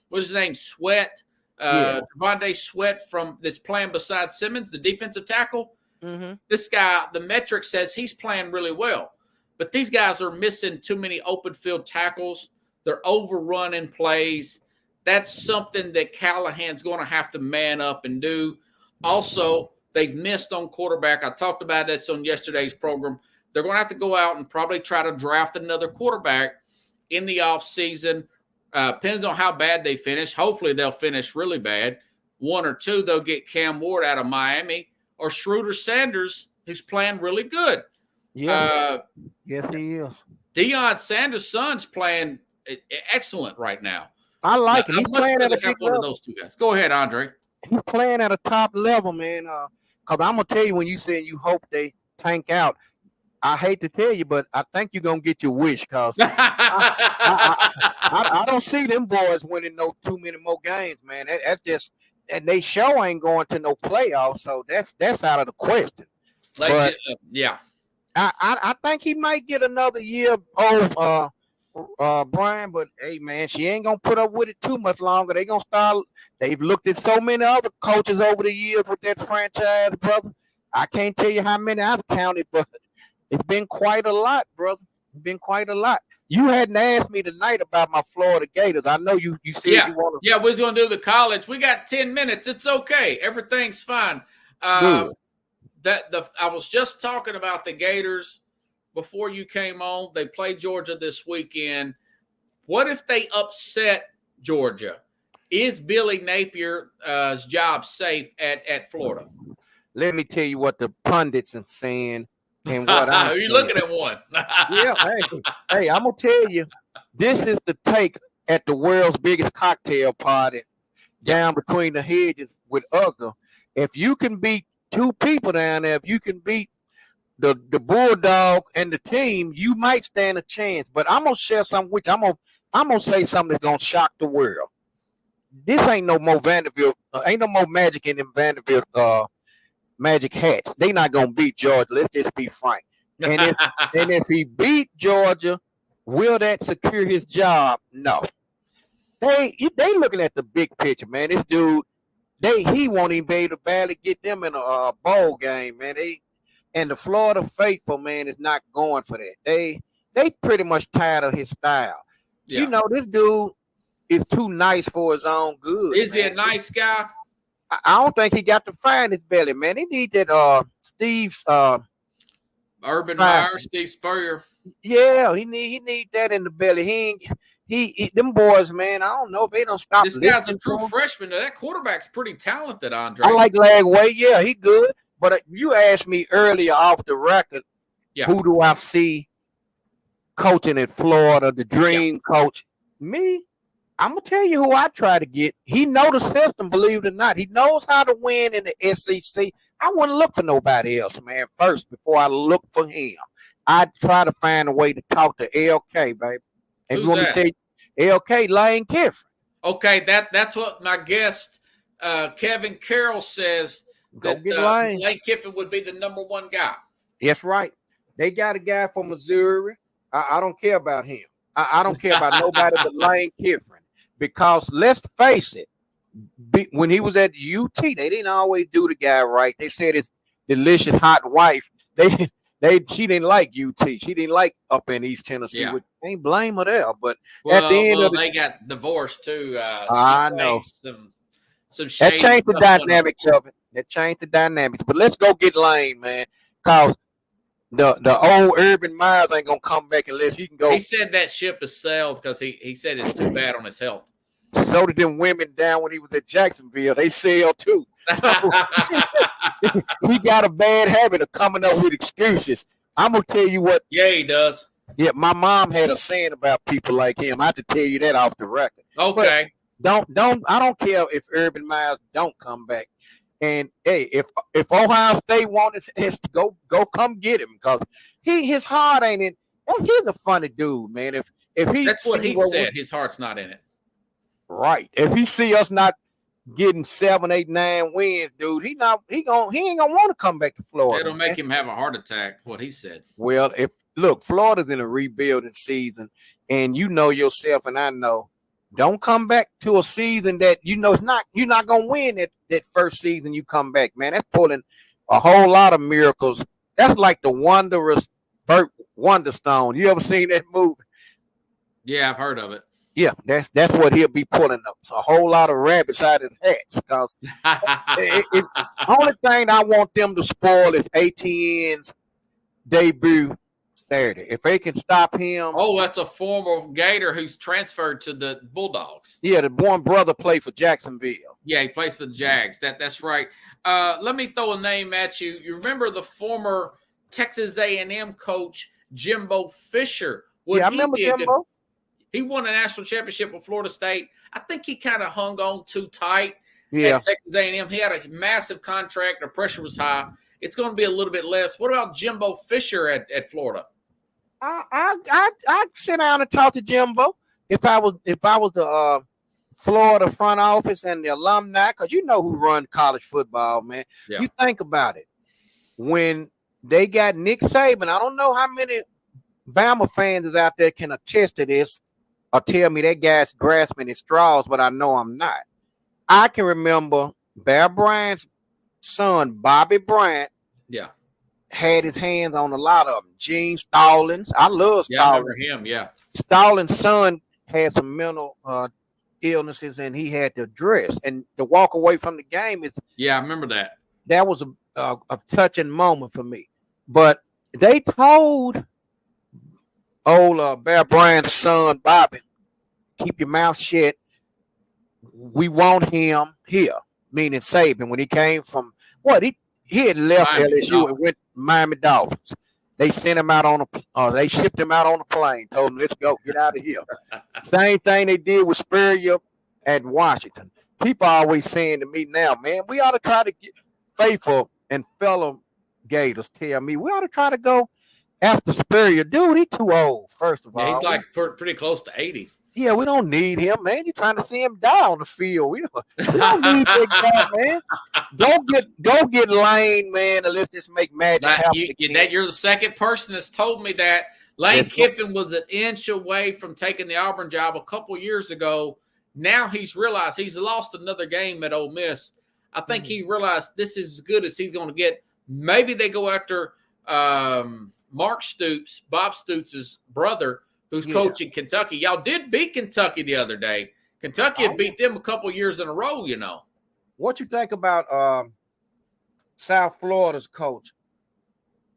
what's his name? Sweat. Trevonde Sweat from this playing beside Simmons, the defensive tackle. Mm-hmm. This guy, the metric says he's playing really well. But these guys are missing too many open field tackles. They're overrunning plays. That's something that Callahan's going to have to man up and do. Also, they've missed on quarterback. I talked about this on yesterday's program. They're going to have to go out and probably try to draft another quarterback in the offseason. Depends on how bad they finish. Hopefully, they'll finish really bad. One or two, they'll get Cam Ward out of Miami or Schroeder Sanders, who's playing really good. Yeah. Yes, he is. Deion Sanders' son's playing excellent right now. I like him. He's playing at a big one of those two guys. Go ahead, Andre. He's playing at a top level, man. Because I'm going to tell you, when you said you hope they tank out, I hate to tell you, but I think you're going to get your wish because I don't see them boys winning too many more games, man. That's just – and they sure ain't going to no playoffs, so that's out of the question. Yeah. I think he might get another year old, Brian, but hey, man, she ain't gonna put up with it too much longer. They gonna start. They've looked at so many other coaches over the years with that franchise, brother. I can't tell you how many I've counted, but it's been quite a lot, brother. It's been quite a lot. You hadn't asked me tonight about my Florida Gators. I know you said you want to. Yeah, we're gonna do the college. We got 10 minutes. It's okay. Everything's fine. Good. I was just talking about the Gators before you came on. They play Georgia this weekend. What if they upset Georgia? Is Billy Napier's job safe at Florida? Let me tell you what the pundits are saying and what I'm You're looking at one. Yeah, hey, I'm gonna tell you, this is the take at the world's biggest cocktail party down between the hedges with Uga. If you can beat two people down there, if you can beat the Bulldog and the team, you might stand a chance. But I'm gonna share something with you. I'm gonna say something that's gonna shock the world. This ain't no more Vanderbilt. Ain't no more magic in them Vanderbilt magic hats. They not gonna beat Georgia. Let's just be frank. And if he beat Georgia, will that secure his job? No. They looking at the big picture, man. This dude, he won't even be able to barely get them in a bowl game, man. And the Florida faithful, man, is not going for that. They pretty much tired of his style. Yeah. You know, this dude is too nice for his own good. Is he a nice guy? I don't think he got to find his belly, man. He need that Steve's Urban Meyer, Steve Spurrier. Yeah, he need that in the belly. He them boys, man. I don't know if they don't stop. This guy's a true freshman. That quarterback's pretty talented, Andre. I like Lagway. Yeah, he good. But you asked me earlier off the record, who do I see coaching at Florida, the dream coach? Me. I'm going to tell you who I try to get. He know the system, believe it or not. He knows how to win in the SEC. I wouldn't look for nobody else, man, first before I look for him. I try to find a way to talk to LK, baby. And you want me to tell you, LK, Lane Kiffin. Okay, that's what my guest, Kevin Carroll, says. That Lane Kiffin would be the number one guy. That's right. They got a guy from Missouri. I don't care about him. I don't care about nobody but Lane Kiffin. Because let's face it, when he was at UT, they didn't always do the guy right. They said his delicious hot wife. She didn't like UT. She didn't like up in East Tennessee. Yeah. Ain't blame her there. But at the end of they got divorced too. I know. Some that changed the dynamics of it. That changed the dynamics. But let's go get Lane, man. Because the old Urban Meyer ain't gonna come back unless he can go. He said that ship is sailed because he said it's too bad on his health. So did them women down when he was at Jacksonville. They sailed too. So, he got a bad habit of coming up with excuses. I'm gonna tell you what. Yeah, he does. Yeah, my mom had a saying about people like him. I have to tell you that off the record. Okay. But I don't care if Urban Meyer don't come back. And hey, if Ohio State wants to go come get him because his heart ain't in. He's a funny dude, man. If he that's what he said, his heart's not in it. Right. If he see us not getting 7, 8, 9 wins, dude, he ain't gonna want to come back to Florida. It'll make him have a heart attack. What he said. Well, Florida's in a rebuilding season, and you know yourself, and I know. Don't come back to a season that you know you're not gonna win that first season you come back, man. That's pulling a whole lot of miracles. That's like the wondrous Burt Wonderstone. You ever seen that movie? Yeah, I've heard of it. Yeah, that's what he'll be pulling up. It's a whole lot of rabbits out of his hats. Because only thing I want them to spoil is ATN's debut Saturday. If they can stop him. Oh, that's a former Gator who's transferred to the Bulldogs. Yeah, the one brother played for Jacksonville. Yeah, he plays for the Jags. That's right. Let me throw a name at you. You remember the former Texas A&M coach, Jimbo Fisher? I remember Jimbo. He won a national championship with Florida State. I think he kind of hung on too tight at Texas A&M. He had a massive contract. The pressure was high. It's going to be a little bit less. What about Jimbo Fisher at Florida? I'd sit down and talk to Jimbo if I was the Florida front office and the alumni, because you know who run college football, man. Yeah. You think about it. When they got Nick Saban. I don't know how many Bama fans is out there can attest to this or tell me that guy's grasping at straws, but I know I'm not. I can remember Bear Bryant's son, Bobby Bryant, had his hands on a lot of them. Gene Stallings. I love Stallings. I remember him, yeah. Stallings' son had some mental illnesses and he had to address. And to walk away from the game is I remember that. That was a touching moment for me. But they told old Bear Bryant's son, Bobby, keep your mouth shut. We want him here, meaning Saban. When he came from he had left Miami LSU Dolphins. and went to Miami Dolphins. They sent him out on they shipped him out on a plane, told him, let's go, get out of here. Same thing they did with Spurrier at Washington. People are always saying to me now, man, we ought to try to get faithful and fellow Gators tell me we ought to try to go after Spurrier. Dude, he's too old, first of all. He's like pretty close to 80. Yeah, we don't need him, man. You're trying to see him die on the field. We don't need that guy, man. Go get Lane, man, and let's just make magic happen. You're the second person that's told me that. Lane Kiffin was an inch away from taking the Auburn job a couple years ago. Now he's realized he's lost another game at Ole Miss. I think he realized this is as good as he's going to get. Maybe they go after Mark Stoops, Bob Stoops' brother, who's coaching Kentucky. Y'all did beat Kentucky the other day. Kentucky had beat them a couple years in a row, you know. What you think about South Florida's coach?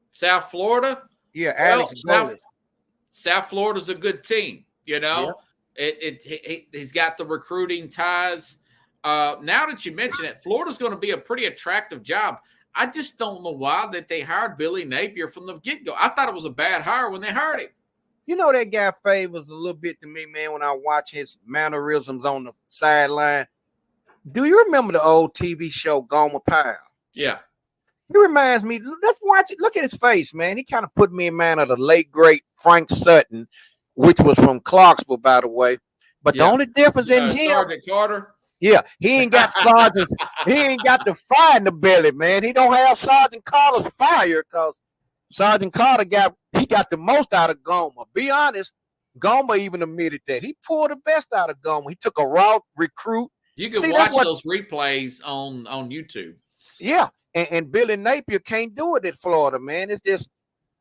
South Florida? Yeah, Alex Golick. South Florida's a good team, you know. Yeah. He's got the recruiting ties. Now that you mention it, Florida's going to be a pretty attractive job. I just don't know why that they hired Billy Napier from the get-go. I thought it was a bad hire when they hired him. You know, that guy favors a little bit to me, man, when I watch his mannerisms on the sideline. Do you remember the old TV show Gomer Pyle? Yeah. He reminds me, let's watch it. Look at his face, man. He kind of put me in mind of the late, great Frank Sutton, which was from Clarksville, by the way. But the only difference in him. Sergeant Carter. Yeah, he ain't got Sergeant. He ain't got the fire in the belly, man. He don't have Sergeant Carter's fire because Sergeant Carter got the most out of Gomer. Be honest, Gomer even admitted that. He pulled the best out of Gomer. He took a raw recruit. You can watch those replays on YouTube. Yeah, and Billy Napier can't do it at Florida, man. It's just,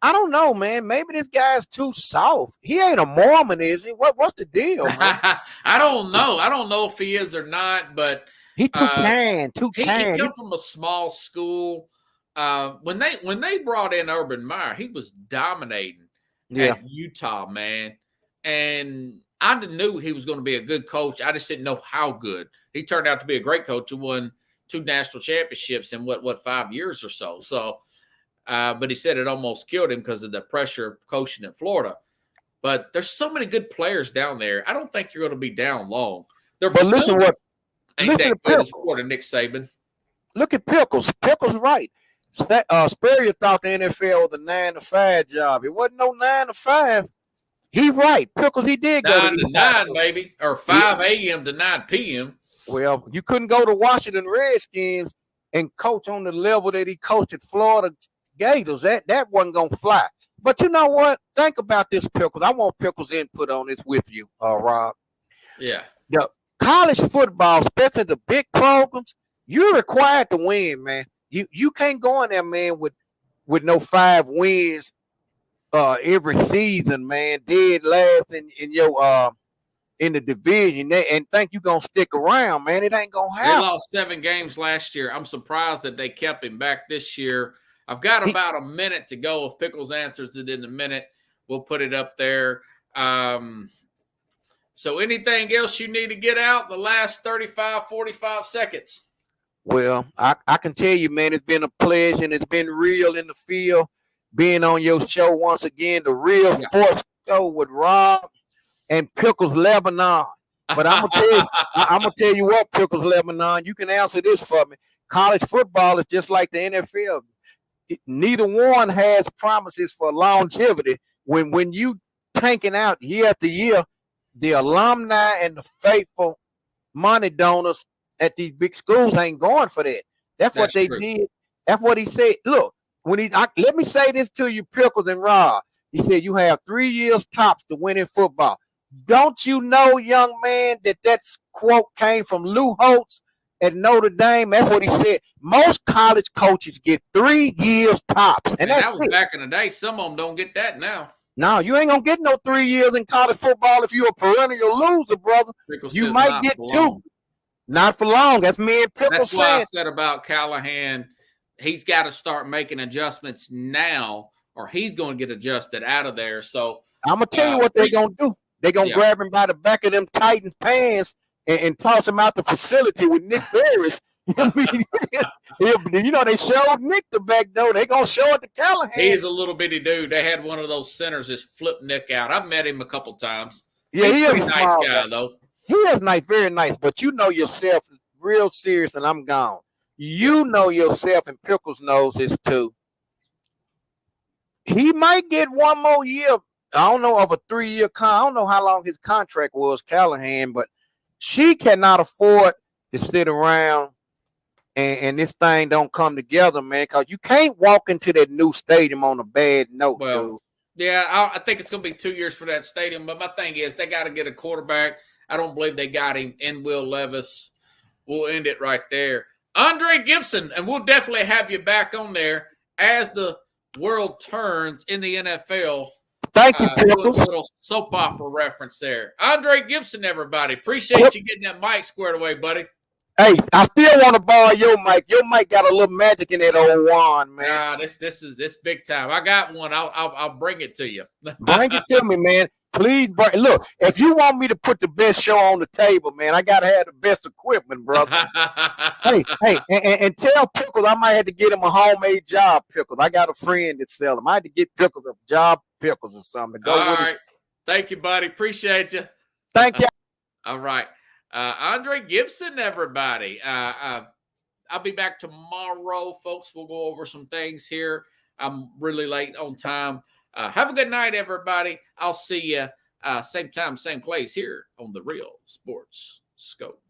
I don't know, man. Maybe this guy's too soft. He ain't a Mormon, is he? What's the deal, man? I don't know. I don't know if he is or not, but he too kind. He come from a small school. When they brought in Urban Meyer, he was dominating at Utah, man. And I knew he was going to be a good coach. I just didn't know how good. He turned out to be a great coach who won 2 national championships in what 5 years or so. So, but he said it almost killed him because of the pressure of coaching in Florida. But there's so many good players down there. I don't think you're going to be down long. But listen ain't that good as for Nick Saban. Look at Pickles. Pickles right. Spurrier thought the NFL was a 9-to-5 job. It wasn't no 9-to-5. He right. Pickles, he did go 9 to 9, baby, or 5 a.m. to 9 p.m. Well, you couldn't go to Washington Redskins and coach on the level that he coached at Florida Gators. That wasn't going to fly. But you know what? Think about this, Pickles. I want Pickles' input on this with you, Rob. Yeah. The college football, especially the big programs, you're required to win, man. You can't go in there, man, with no 5 wins every season, man. Dead last in your in the division and think you're gonna stick around, man. It ain't gonna happen. They lost 7 games last year. I'm surprised that they kept him back this year. I've got about a minute to go. If Pickles answers it in a minute, we'll put it up there. So anything else you need to get out the last 35, 45 seconds? Well, I can tell you, man, it's been a pleasure and it's been real in the field. Being on your show once again, the Real Sports Show with Rob and Pickles Lebanon. But I'm gonna tell you what, Pickles Lebanon, you can answer this for me. College football is just like the NFL. Neither one has promises for longevity. When you tanking out year after year, the alumni and the faithful money donors at these big schools ain't going for that. That's what they did. That's what he said. Look, let me say this to you, Pickles and Rob. He said you have 3 years tops to win in football. Don't you know, young man, that quote came from Lou Holtz at Notre Dame? That's what he said. Most college coaches get 3 years tops. And that's that was back in the day. Some of them don't get that now. No, you ain't going to get no 3 years in college football if you're a perennial loser, brother. Pickles you says might get 2. Not for long. That's me and Pickles saying. That's why I said about Callahan, he's got to start making adjustments now, or he's going to get adjusted out of there. So I'm going to tell you what they're going to do. They're going to grab him by the back of them Titans pants and toss him out the facility with Nick Harris. You know, they showed Nick the back door. They're going to show it to Callahan. He's a little bitty dude. They had one of those centers just flip Nick out. I've met him a couple times. Yeah, he's a pretty nice guy, though. He is nice, very nice. But you know yourself, real serious, and I'm gone. You know yourself, and Pickles knows this too. He might get one more year. I don't know of a 3-year I don't know how long his contract was, Callahan, but she cannot afford to sit around and this thing don't come together, man, because you can't walk into that new stadium on a bad note, dude. Yeah, I think it's going to be 2 years for that stadium, but my thing is they got to get a quarterback. I don't believe they got him in Will Levis. We'll end it right there. Andre Gibson, and we'll definitely have you back on there as the world turns in the NFL. Thank you, Pickles. A little soap opera reference there. Andre Gibson, everybody. Appreciate you getting that mic squared away, buddy. Hey, I still want to borrow your mic. Your mic got a little magic in that old wand, man. Nah, this big time. I got one. I'll bring it to you. Bring it to me, man. Please, look. If you want me to put the best show on the table, man, I gotta have the best equipment, brother. hey, and tell Pickles I might have to get him a homemade job, Pickles. I got a friend that sells them. I had to get Pickles a job, Pickles or something. All right. Thank you, buddy. Appreciate you. Thank you. All right. Andre Gibson, everybody. I'll be back tomorrow, folks. We'll go over some things here. I'm really late on time. Have a good night, everybody. I'll see you same time, same place here on the Real Sports Scope.